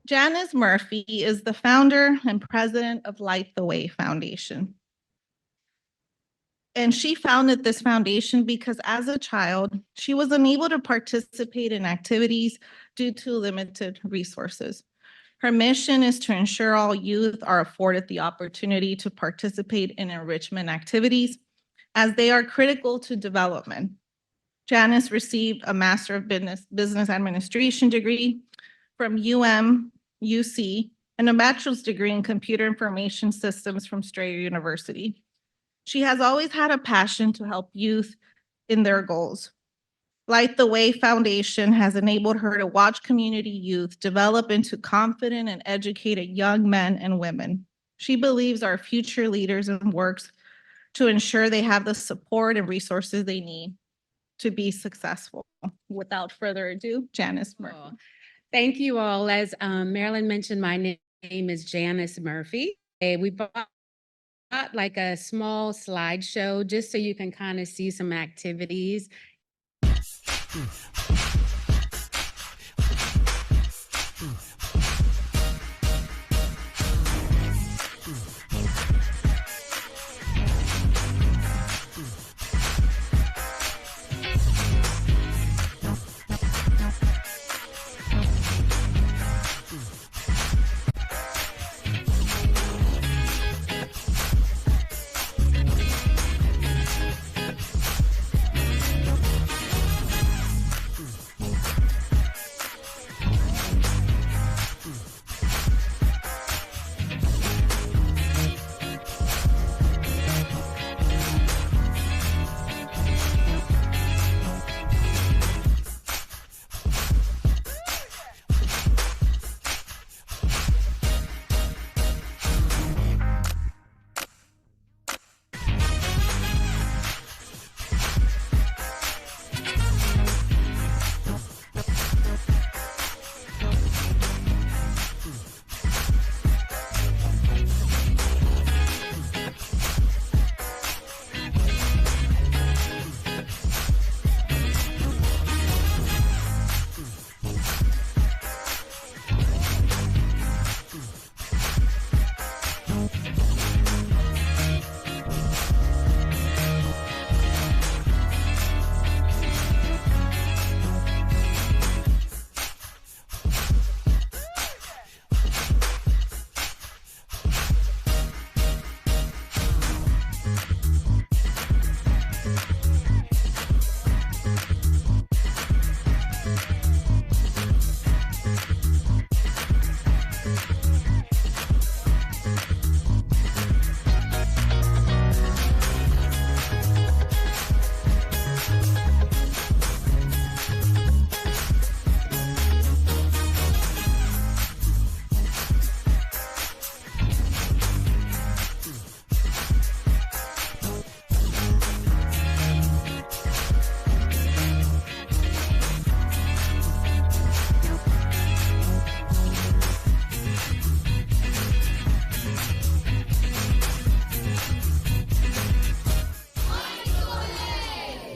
Janice Murphy is the founder and president of Light the Way Foundation. And she founded this foundation because as a child, she was unable to participate in activities due to limited resources. Her mission is to ensure all youth are afforded the opportunity to participate in enrichment activities as they are critical to development. Janice received a Master of Business Administration degree from UMUC and a bachelor's degree in Computer Information Systems from Strayer University. She has always had a passion to help youth in their goals. Light the Way Foundation has enabled her to watch community youth develop into confident and educated young men and women. She believes our future leaders and works to ensure they have the support and resources they need to be successful. Without further ado, Janice Murphy. Oh, thank you all. As Marilyn mentioned, my name is Janice Murphy. We bought like a small slideshow just so you can kind of see some activities.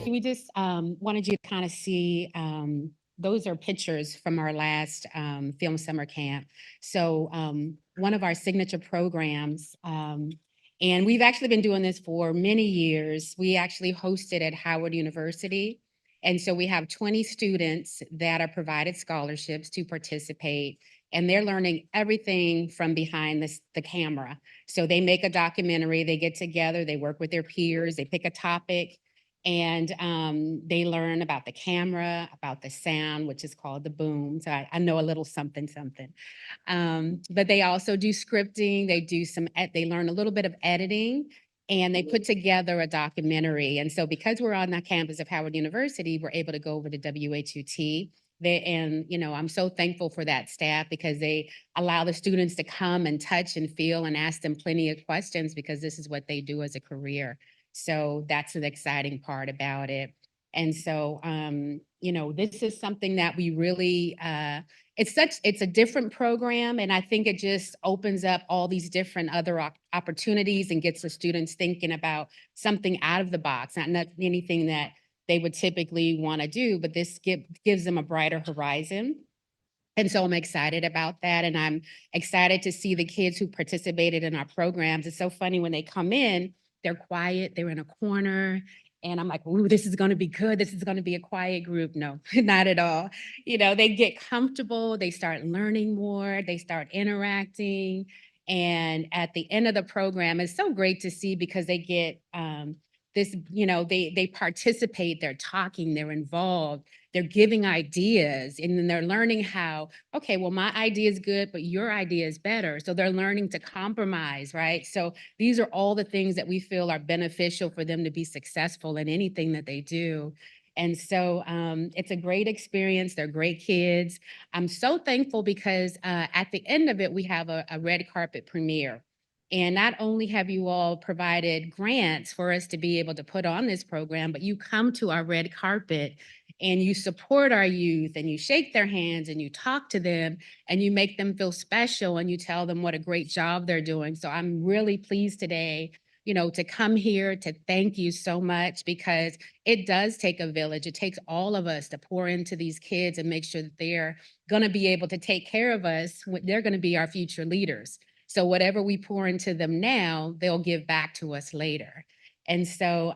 We just wanted you to kind of see, those are pictures from our last film summer camp. So one of our signature programs, and we've actually been doing this for many years. We actually hosted at Howard University. And so we have 20 students that are provided scholarships to participate, and they're learning everything from behind the camera. So they make a documentary, they get together, they work with their peers, they pick a topic, and they learn about the camera, about the sound, which is called the boom. So I know a little something. But they also do scripting. They learn a little bit of editing, and they put together a documentary. And so because we're on the campus of Howard University, we're able to go over to WHUT. I'm so thankful for that staff because they allow the students to come and touch and feel and ask them plenty of questions because this is what they do as a career. So that's the exciting part about it. And so, this is something that we really, it's a different program. And I think it just opens up all these different other opportunities and gets the students thinking about something out of the box, not anything that they would typically want to do, but this gives them a brighter horizon. And so I'm excited about that. And I'm excited to see the kids who participated in our programs. It's so funny when they come in, they're quiet, they're in a corner. And I'm like, ooh, this is going to be good. This is going to be a quiet group. No, not at all. You know, they get comfortable, they start learning more, they start interacting. And at the end of the program, it's so great to see because they get this, you know, they participate, they're talking, they're involved, they're giving ideas, and then they're learning how, okay, well, my idea is good, but your idea is better. So they're learning to compromise, right? So these are all the things that we feel are beneficial for them to be successful in anything that they do. And so it's a great experience. They're great kids. I'm so thankful because at the end of it, we have a red carpet premiere. And not only have you all provided grants for us to be able to put on this program, but you come to our red carpet and you support our youth and you shake their hands and you talk to them and you make them feel special and you tell them what a great job they're doing. So I'm really pleased today, you know, to come here to thank you so much because it does take a village. It takes all of us to pour into these kids and make sure that they're going to be able to take care of us. They're going to be our future leaders. So whatever we pour into them now, they'll give back to us later. And so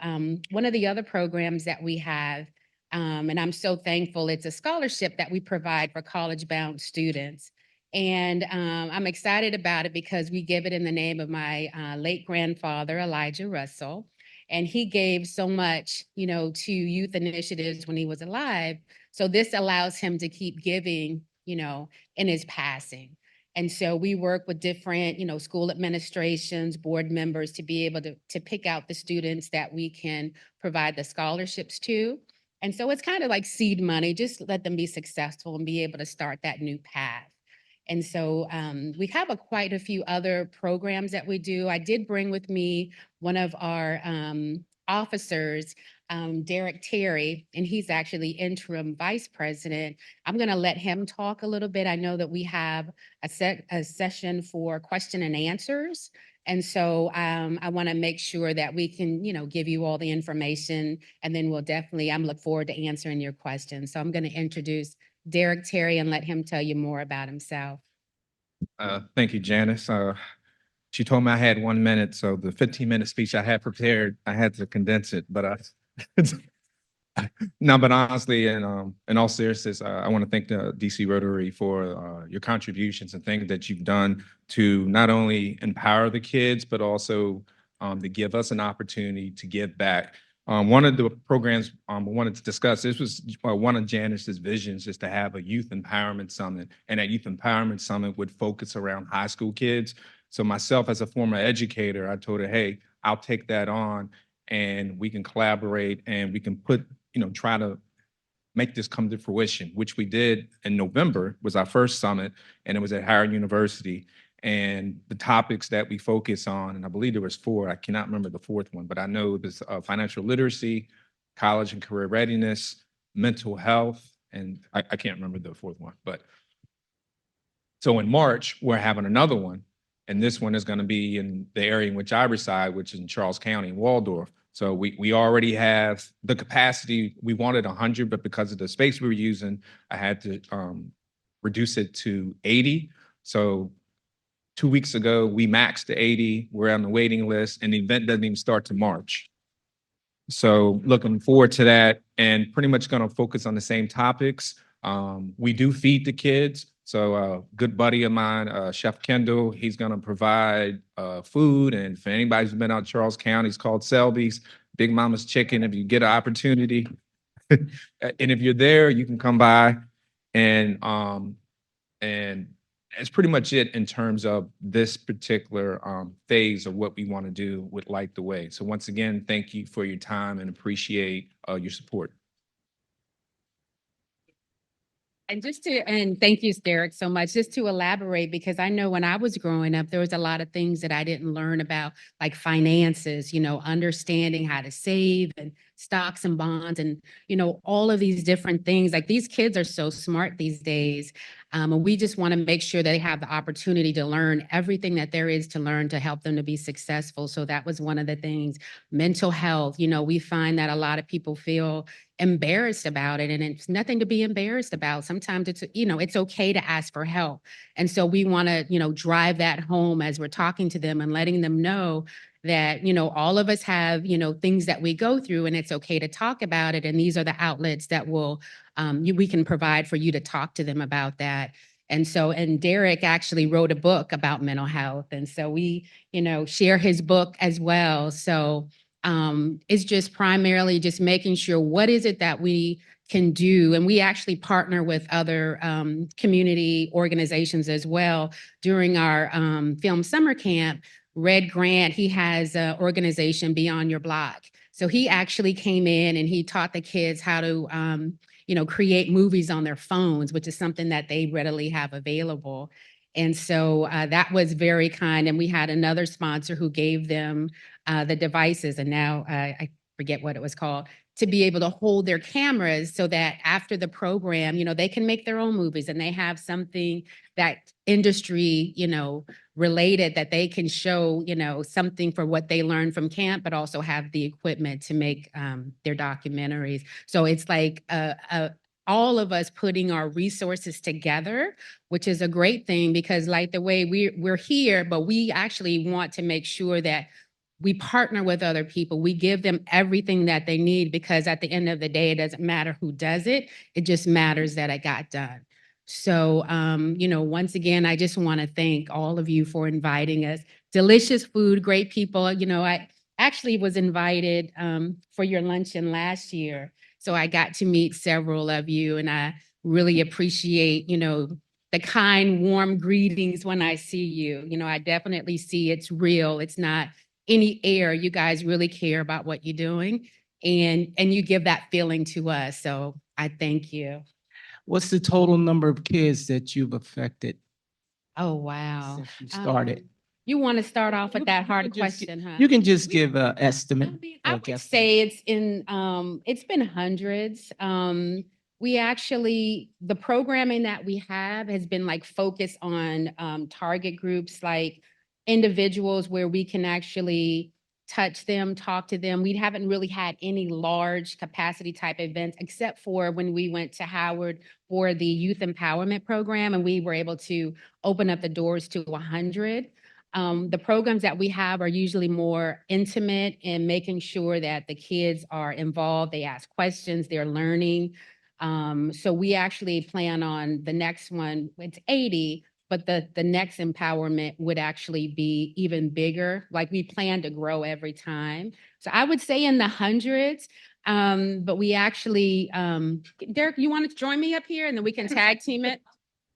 one of the other programs that we have, and I'm so thankful, it's a scholarship that we provide for college-bound students. And I'm excited about it because we give it in the name of my late grandfather, Elijah Russell. And he gave so much, you know, to youth initiatives when he was alive. So this allows him to keep giving, you know, in his passing. And so we work with different, you know, school administrations, board members to be able to pick out the students that we can provide the scholarships to. And so it's kind of like seed money, just let them be successful and be able to start that new path. And so we have quite a few other programs that we do. I did bring with me one of our officers, Derek Terry, and he's actually interim vice president. I'm going to let him talk a little bit. I know that we have a session for question and answers. And so I want to make sure that we can, you know, give you all the information, and then we'll definitely, I'm look forward to answering your questions. So I'm going to introduce Derek Terry and let him tell you more about himself. Thank you, Janice. She told me I had 1 minute, so the 15-minute speech I had prepared, I had to condense it. But no, but honestly, in all seriousness, I want to thank the DC Rotary for your contributions and things that you've done to not only empower the kids, but also to give us an opportunity to give back. One of the programs I wanted to discuss, this was one of Janice's visions, is to have a youth empowerment summit. And that youth empowerment summit would focus around high school kids. So myself, as a former educator, I told her, hey, I'll take that on and we can collaborate and we can put, you know, try to make this come to fruition, which we did in November, was our first summit, and it was at Howard University. And the topics that we focus on, and I believe there was 4, I cannot remember the 4th one, but I know it was financial literacy, college and career readiness, mental health, and I can't remember the 4th one. But so in March, we're having another one, and this one is going to be in the area in which I reside, which is in Charles County, Waldorf. So we already have the capacity. We wanted 100, but because of the space we were using, I had to reduce it to 80. So 2 weeks ago, we maxed to 80. We're on the waiting list, and the event doesn't even start to March. So looking forward to that, and pretty much going to focus on the same topics. We do feed the kids. So a good buddy of mine, Chef Kendall, he's going to provide food. And for anybody who's been out Charles County, it's called Selby's, Big Mama's Chicken, if you get an opportunity. And if you're there, you can come by. And that's pretty much it in terms of this particular phase of what we want to do with Light the Way. So once again, thank you for your time and appreciate your support. And and thank you, Derek, so much. Just to elaborate, because I know when I was growing up, there was a lot of things that I didn't learn about, like finances, you know, understanding how to save and stocks and bonds and, you know, all of these different things. Like, these kids are so smart these days. And we just want to make sure they have the opportunity to learn everything that there is to learn to help them to be successful. So that was one of the things. Mental health, you know, we find that a lot of people feel, embarrassed about it, and it's nothing to be embarrassed about. Sometimes it's, it's okay to ask for help. And so we want to, drive that home as we're talking to them and letting them know that, all of us have, things that we go through, and it's okay to talk about it. And these are the outlets that we can provide for you to talk to them about that. And Derek actually wrote a book about mental health. And so we, share his book as well. So it's just primarily just making sure what is it that we can do. And we actually partner with other community organizations as well. During our film summer camp, Red Grant, he has an organization, Beyond Your Block. So he actually came in and he taught the kids how to, create movies on their phones, which is something that they readily have available. And so that was very kind. And we had another sponsor who gave them the devices, and now I forget what it was called, to be able to hold their cameras so that after the program, they can make their own movies, and they have something that industry, related, that they can show, something for what they learned from camp, but also have the equipment to make their documentaries. So it's like all of us putting our resources together, which is a great thing, because like the way we're here, but we actually want to make sure that we partner with other people. We give them everything that they need, because at the end of the day, it doesn't matter who does it. It just matters that it got done. So, once again, I just want to thank all of you for inviting us. Delicious food, great people. I actually was invited for your luncheon last year. So I got to meet several of you, and I really appreciate, the kind, warm greetings when I see you. I definitely see it's real. It's not any air. You guys really care about what you're doing, and you give that feeling to us. So I thank you. What's the total number of kids that you've affected Oh, wow. since you started? You want to start off with that You hard can just- question, huh? You can just give an estimate. I or would guess. say it's been hundreds. We actually, the programming that we have has been like focused on target groups, like individuals where we can actually touch them, talk to them. We haven't really had any large capacity type events, except for when we went to Howard for the youth empowerment program, and we were able to open up the doors to 100. The programs that we have are usually more intimate in making sure that the kids are involved, they ask questions, they're learning. So we actually plan on the next one, it's 80, but the next empowerment would actually be even bigger. Like, we plan to grow every time. So I would say in the hundreds, but we actually, Derek, you want to join me up here and then we can tag team it?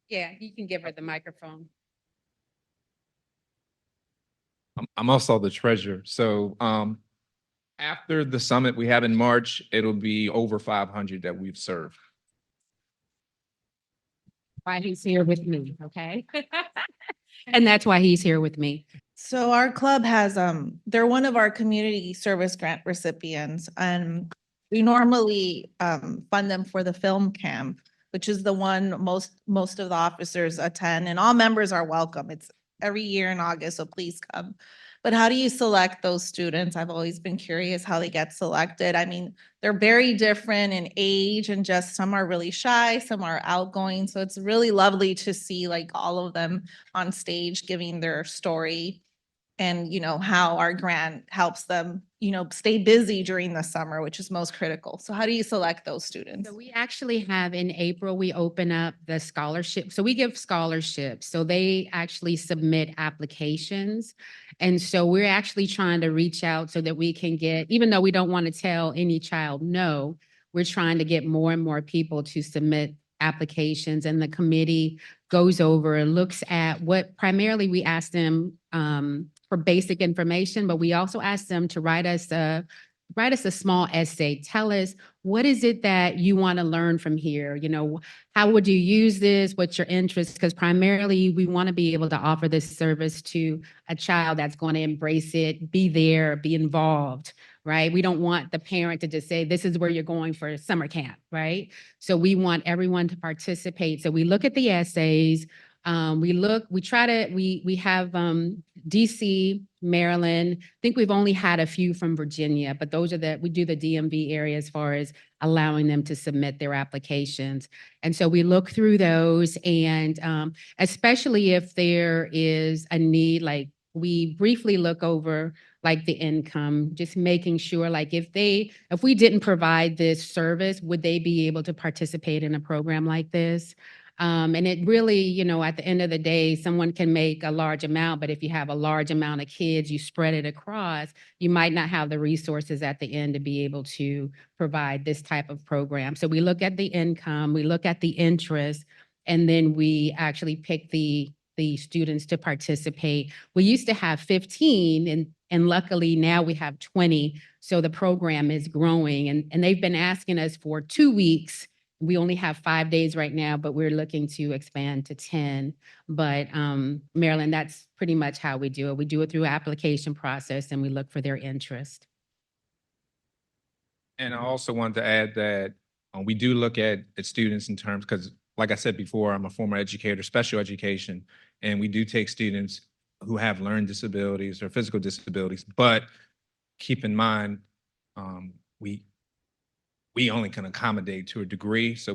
Yeah, you can give her the microphone. I'm also the treasurer. So after the summit we have in March, it'll be over 500 that we've served. Why he's here with me, okay? And that's why he's here with me. So our club has, they're one of our community service grant recipients, and we normally fund them for the film camp, which is the one most of the officers attend, and all members are welcome. It's every year in August, so please come. But how do you select those students? I've always been curious how they get selected. I mean, they're very different in age, and just some are really shy, some are outgoing. So it's really lovely to see like all of them on stage giving their story, and how our grant helps them, stay busy during the summer, which is most critical. So how do you select those students? So we actually have in April, we open up the scholarship. So we give scholarships. So they actually submit applications. And so we're actually trying to reach out so that we can get, even though we don't want to tell any child no, we're trying to get more and more people to submit applications. And the committee goes over and looks at what primarily we ask them for basic information, but we also ask them to write us a small essay. Tell us, what is it that you want to learn from here? How would you use this? What's your interest? Because primarily we want to be able to offer this service to a child that's going to embrace it, be there, be involved, right? We don't want the parent to just say, this is where you're going for summer camp, right? So we want everyone to participate. So we look at the essays. We have DC, Maryland. I think we've only had a few from Virginia, but we do the DMV area as far as allowing them to submit their applications. And so we look through those, and especially if there is a need, like we briefly look over like the income, just making sure like if we didn't provide this service, would they be able to participate in a program like this? And it really, at the end of the day, someone can make a large amount, but if you have a large amount of kids, you spread it across, you might not have the resources at the end to be able to provide this type of program. So we look at the income, we look at the interest, and then we actually pick the students to participate. We used to have 15, and luckily now we have 20. So the program is growing, and they've been asking us for 2 weeks. We only have 5 days right now, but we're looking to expand to 10. But Maryland, that's pretty much how we do it. We do it through application process, and we look for their interest. And I also wanted to add that we do look at students in terms, because like I said before, I'm a former educator, special education, and we do take students who have learning disabilities or physical disabilities, but keep in mind, we only can accommodate to a degree. So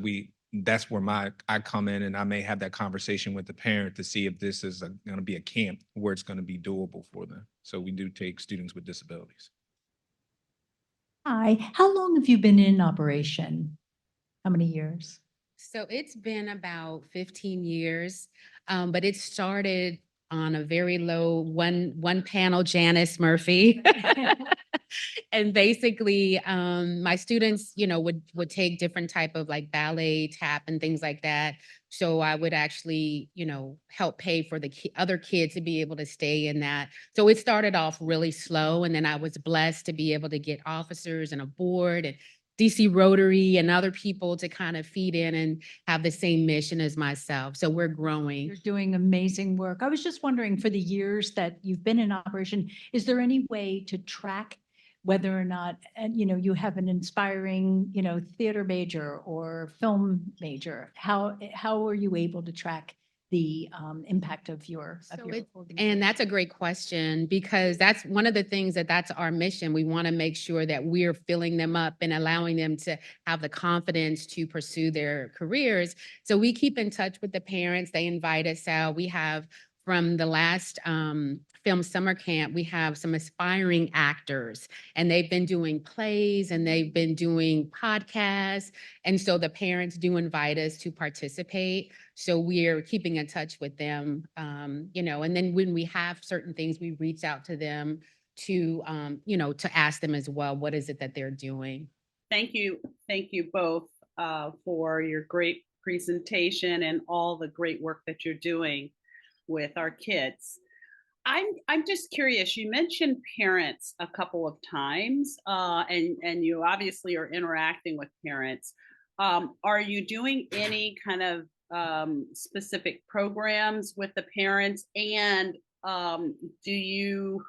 that's where I come in, and I may have that conversation with the parent to see if this is going to be a camp where it's going to be doable for them. So we do take students with disabilities. Hi, how long have you been in operation? How many years? So it's been about 15 years, but it started on a very low one panel, Janice Murphy. And basically, my students, would take different type of like ballet, tap, and things like that. So I would actually, help pay for the other kids to be able to stay in that. So it started off really slow, and then I was blessed to be able to get officers and a board and DC Rotary and other people to kind of feed in and have the same mission as myself. So we're growing. You're doing amazing work. I was just wondering, for the years that you've been in operation, is there any way to track whether or not, you have an inspiring, theater major or film major? How are you able to track the impact of your organization? And that's a great question, because that's one of the things that's our mission. We want to make sure that we're filling them up and allowing them to have the confidence to pursue their careers. So we keep in touch with the parents. They invite us out. We have, from the last film summer camp, we have some aspiring actors, and they've been doing plays and they've been doing podcasts. And so the parents do invite us to participate. So we're keeping in touch with them, and then when we have certain things, we reach out to them to, to ask them as well, what is it that they're doing? Thank you both for your great presentation and all the great work that you're doing with our kids. I'm just curious, you mentioned parents a couple of times, and you obviously are interacting with parents. Are you doing any kind of specific programs with the parents, and do you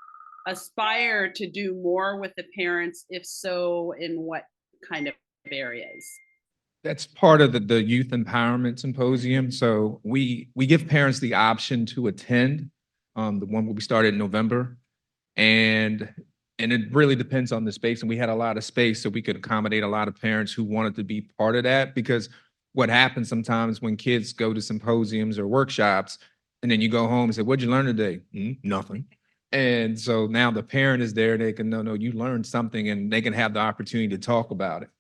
aspire to do more with the parents? If so, in what kind of areas? That's part of the Youth Empowerment Symposium. So we give parents the option to attend the one we started in November, and it really depends on the space. And we had a lot of space, so we could accommodate a lot of parents who wanted to be part of that. Because what happens sometimes when kids go to symposiums or workshops, and then you go home and say, "What'd you learn today?" Nothing. And so now the parent is there. They can no, you learned something, and they can have the opportunity to talk about it.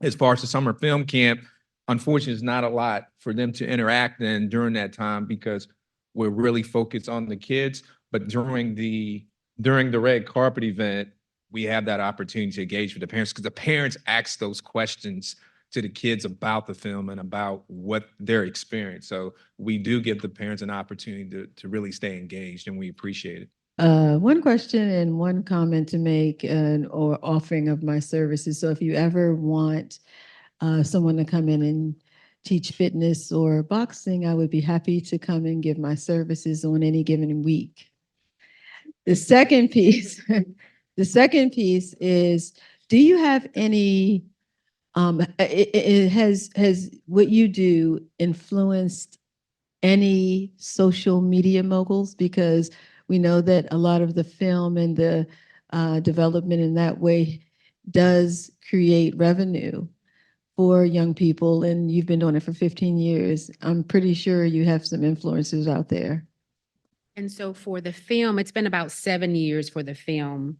As far as the summer film camp, unfortunately, it's not a lot for them to interact in during that time, because we're really focused on the kids. But during the red carpet event, we have that opportunity to engage with the parents, because the parents ask those questions to the kids about the film and about what their experience. So we do give the parents an opportunity to really stay engaged, and we appreciate it. One question and one comment to make, or offering of my services. So if you ever want someone to come in and teach fitness or boxing, I would be happy to come and give my services on any given week. The second piece, is, do you have any, has what you do influenced any social media moguls? Because we know that a lot of the film and the development in that way does create revenue for young people, and you've been doing it for 15 years. I'm pretty sure you have some influencers out there. And so for the film, it's been about 7 years for the film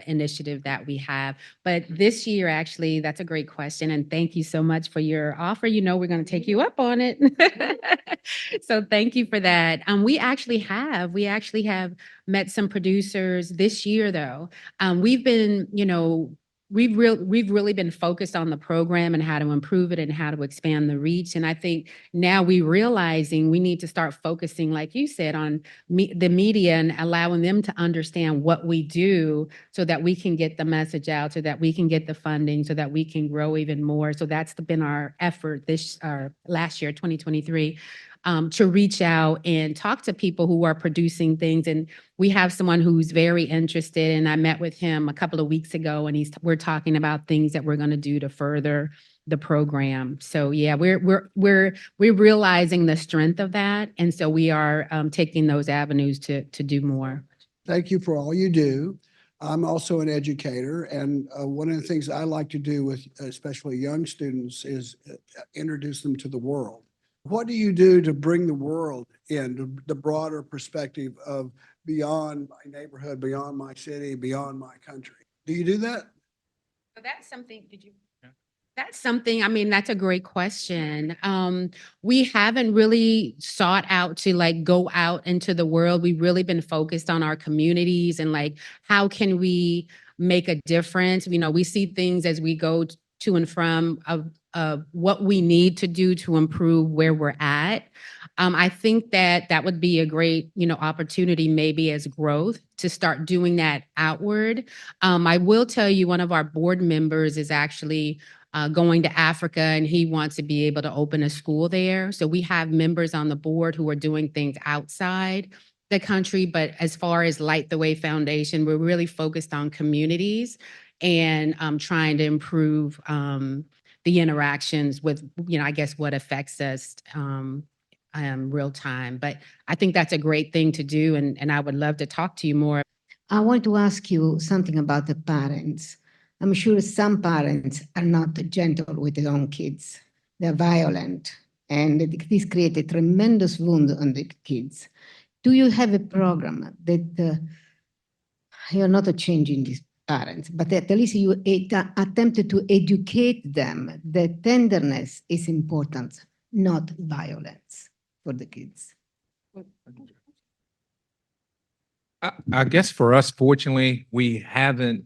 initiative that we have. But this year, actually, that's a great question. And thank you so much for your offer. You know, we're going to take you up on it. So thank you for that. We actually have met some producers this year, though. We've been, we've really been focused on the program and how to improve it and how to expand the reach. And I think now we're realizing we need to start focusing, like you said, on the media and allowing them to understand what we do so that we can get the message out, so that we can get the funding, so that we can grow even more. So that's been our effort last year, 2023, to reach out and talk to people who are producing things. And we have someone who's very interested, and I met with him a couple of weeks ago, and we're talking about things that we're going to do to further the program. So yeah, we're realizing the strength of that, and so we are taking those avenues to do more. Thank you for all you do. I'm also an educator, and one of the things I like to do with especially young students is introduce them to the world. What do you do to bring the world in, the broader perspective of beyond my neighborhood, beyond my city, beyond my country? Do you do that? So that's something, that's something, I mean, that's a great question. We haven't really sought out to like go out into the world. We've really been focused on our communities and like, how can we make a difference? You know, we see things as we go to and from of what we need to do to improve where we're at. I think that would be a great, opportunity maybe as growth to start doing that outward. I will tell you, one of our board members is actually going to Africa, and he wants to be able to open a school there. So we have members on the board who are doing things outside the country. But as far as Light the Way Foundation, we're really focused on communities and trying to improve the interactions with, I guess what affects us real time. But I think that's a great thing to do. And I would love to talk to you more. I want to ask you something about the parents. I'm sure some parents are not gentle with their own kids. They're violent, and this creates a tremendous wound on the kids. Do you have a program that you're not changing these parents, but at least you attempted to educate them that tenderness is important, not violence for the kids? I guess for us, fortunately, we haven't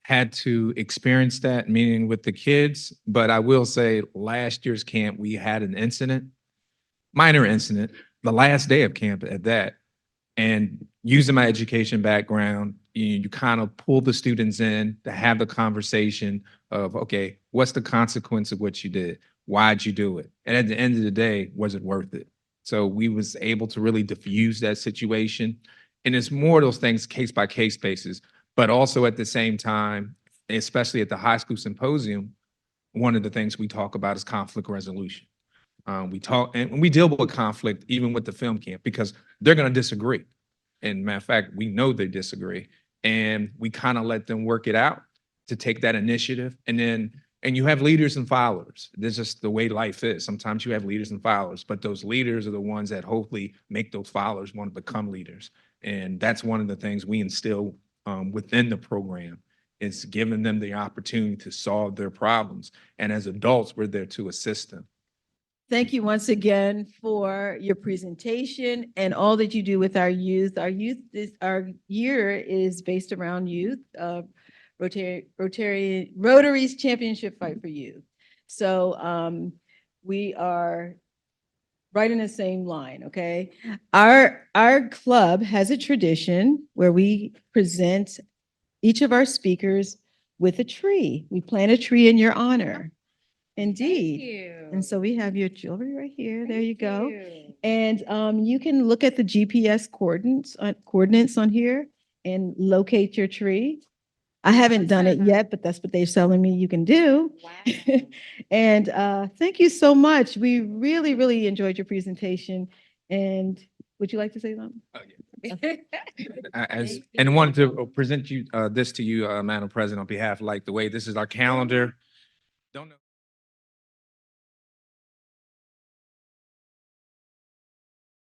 had to experience that, meaning with the kids. But I will say last year's camp, we had an incident, minor incident, the last day of camp at that. And using my education background, you kind of pull the students in to have the conversation of, okay, what's the consequence of what you did? Why'd you do it? And at the end of the day, was it worth it? So we was able to really diffuse that situation. And it's more of those things case by case basis, but also at the same time, especially at the high school symposium, one of the things we talk about is conflict resolution. We talk and we deal with conflict even with the film camp because they're going to disagree. And matter of fact, we know they disagree, and we kind of let them work it out to take that initiative. And you have leaders and followers. This is just the way life is. Sometimes you have leaders and followers, but those leaders are the ones that hopefully make those followers want to become leaders. And that's one of the things we instill within the program, is giving them the opportunity to solve their problems. And as adults, we're there to assist them. Thank you once again for your presentation and all that you do with our youth. Our year is based around youth, Rotary's Championship Fight for Youth. So we are right in the same line, okay? Our club has a tradition where we present each of our speakers with a tree. We plant a tree in your honor. Indeed. Thank you. And so we have your jewelry right here. There you go. And you can look at the GPS coordinates on here and locate your tree. I haven't done it yet, but that's what they're telling me you can do. Wow. And thank you so much. We really, really enjoyed your presentation. And would you like to say something? As, and wanted to present you, this to you, Madam President, on behalf of like the way this is our calendar. Don't know.